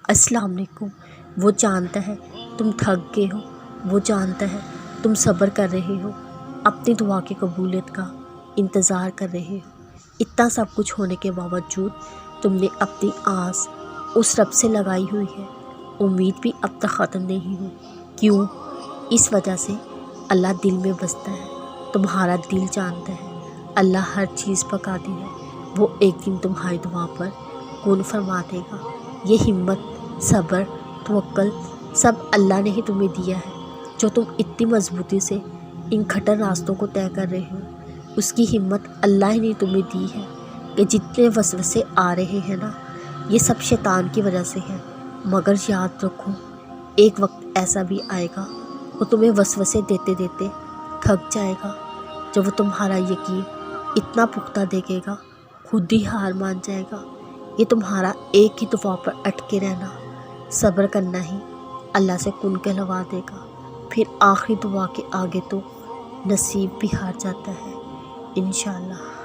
السلام علیکم۔ وہ جانتا ہے تم تھک گئے ہو، وہ جانتا ہے تم صبر کر رہے ہو، اپنی دعا کی قبولیت کا انتظار کر رہے ہو۔ اتنا سب کچھ ہونے کے باوجود تم نے اپنی آس اس رب سے لگائی ہوئی ہے۔ امید بھی اب تک ختم نہیں ہوئی۔ کیوں؟ اس وجہ سے اللہ دل میں بستا ہے، تمہارا دل جانتا ہے۔ اللہ ہر چیز پر قادر ہے، وہ ایک دن تمہاری دعا پر کون فرما دے گا۔ یہ ہمت، صبر، توکل سب اللہ نے ہی تمہیں دیا ہے۔ جو تم اتنی مضبوطی سے ان کھٹر راستوں کو طے کر رہے ہو، اس کی ہمت اللہ ہی نے تمہیں دی ہے۔ کہ جتنے وسوسے آ رہے ہیں نا، یہ سب شیطان کی وجہ سے ہے۔ مگر یاد رکھو، ایک وقت ایسا بھی آئے گا وہ تمہیں وسوسے دیتے دیتے تھک جائے گا۔ جب وہ تمہارا یقین اتنا پختہ دیکھے گا، خود ہی ہار مان جائے گا۔ یہ تمہارا ایک ہی دعا پر اٹکے رہنا، صبر کرنا ہی اللہ سے کن کہلوا دے گا۔ پھر آخری دعا کے آگے تو نصیب بھی ہار جاتا ہے، انشاءاللہ۔